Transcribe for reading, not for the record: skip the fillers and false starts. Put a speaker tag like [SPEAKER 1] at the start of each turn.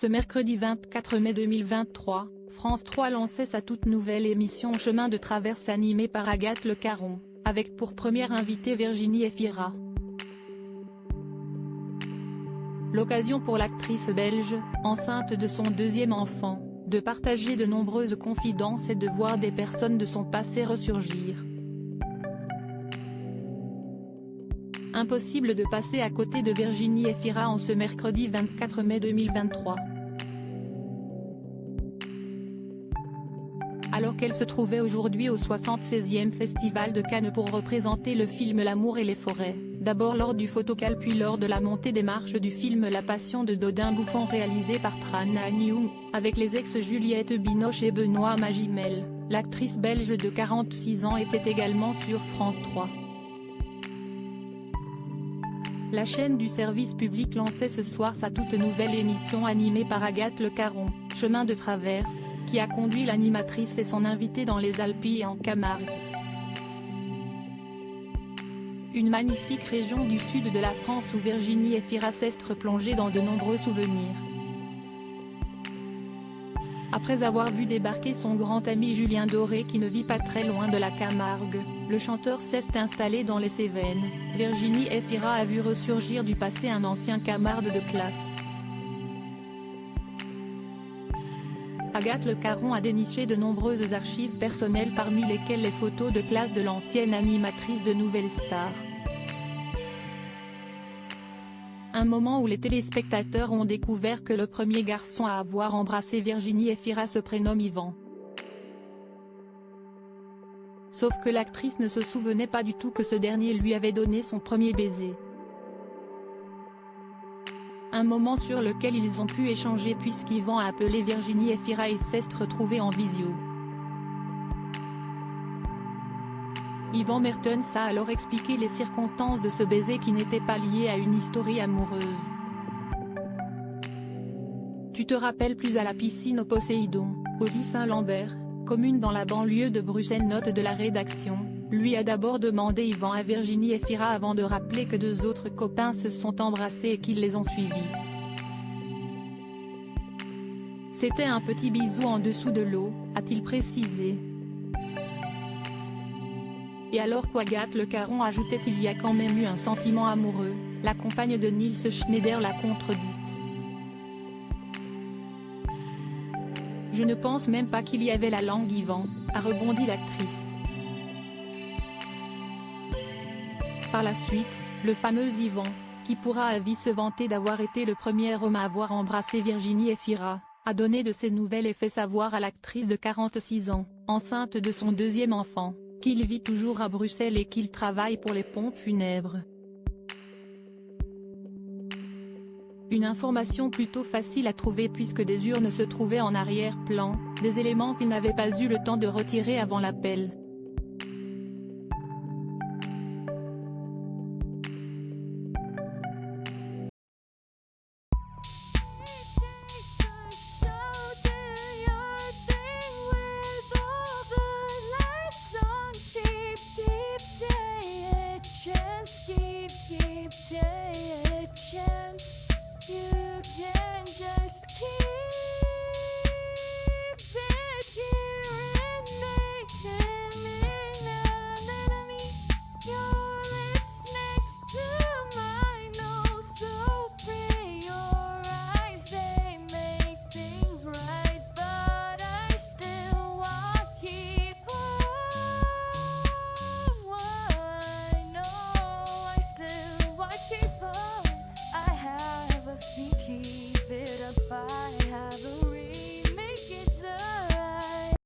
[SPEAKER 1] Ce mercredi 24 mai 2023, France 3 lançait sa toute nouvelle émission Chemin de traverse animée par Agathe Le Caron, avec pour première invitée Virginie Efira. L'occasion pour l'actrice belge, enceinte de son deuxième enfant, de partager de nombreuses confidences et de voir des personnes de son passé ressurgir. Impossible de passer à côté de Virginie Efira en ce mercredi 24 mai 2023. Alors qu'elle se trouvait aujourd'hui au 76e Festival de Cannes pour représenter le film L'amour et les forêts, d'abord lors du photocall puis lors de la montée des marches du film La Passion de Dodin Bouffon réalisé par Tran Anh Young, avec les ex-Juliette Binoche et Benoît Magimel, l'actrice belge de 46 ans était également sur France 3. La chaîne du service public lançait ce soir sa toute nouvelle émission animée par Agathe Le Caron, Chemin de traverse, qui a conduit l'animatrice et son invité dans les Alpes et en Camargue. Une magnifique région du sud de la France où Virginie Efira s'est replongée dans de nombreux souvenirs. Après avoir vu débarquer son grand ami Julien Doré qui ne vit pas très loin de la Camargue, le chanteur s'est installé dans les Cévennes. Virginie Efira a vu ressurgir du passé un ancien camarade de classe. Agathe Le Caron a déniché de nombreuses archives personnelles parmi lesquelles les photos de classe de l'ancienne animatrice de Nouvelle Star. Un moment où les téléspectateurs ont découvert que le premier garçon à avoir embrassé Virginie Efira se prénomme Yvan. Sauf que l'actrice ne se souvenait pas du tout que ce dernier lui avait donné son premier baiser. Un moment sur lequel ils ont pu échanger puisqu'Yvan a appelé Virginie Efira et s'est retrouvé en visio. Yvan Mertens a alors expliqué les circonstances de ce baiser qui n'était pas lié à une histoire amoureuse. Tu te rappelles plus à la piscine au Poséidon, au lit Saint-Lambert, commune dans la banlieue de Bruxelles. Note de la rédaction, lui a d'abord demandé Yvan à Virginie Efira avant de rappeler que deux autres copains se sont embrassés et qu'ils les ont suivis. C'était un petit bisou en dessous de l'eau, a-t-il précisé. Et alors qu'Agathe Le Caron ajoutait il y a quand même eu un sentiment amoureux, la compagne de Nils Schneider l'a contredit. Je ne pense même pas qu'il y avait la langue Yvan, a rebondi l'actrice. Par la suite, le fameux Yvan, qui pourra à vie se vanter d'avoir été le premier homme à avoir embrassé Virginie Efira, a donné de ses nouvelles et fait savoir à l'actrice de 46 ans, enceinte de son deuxième enfant, qu'il vit toujours à Bruxelles et qu'il travaille pour les pompes funèbres. Une information plutôt facile à trouver puisque des urnes se trouvaient en arrière-plan, des éléments qu'il n'avait pas eu le temps de retirer avant l'appel.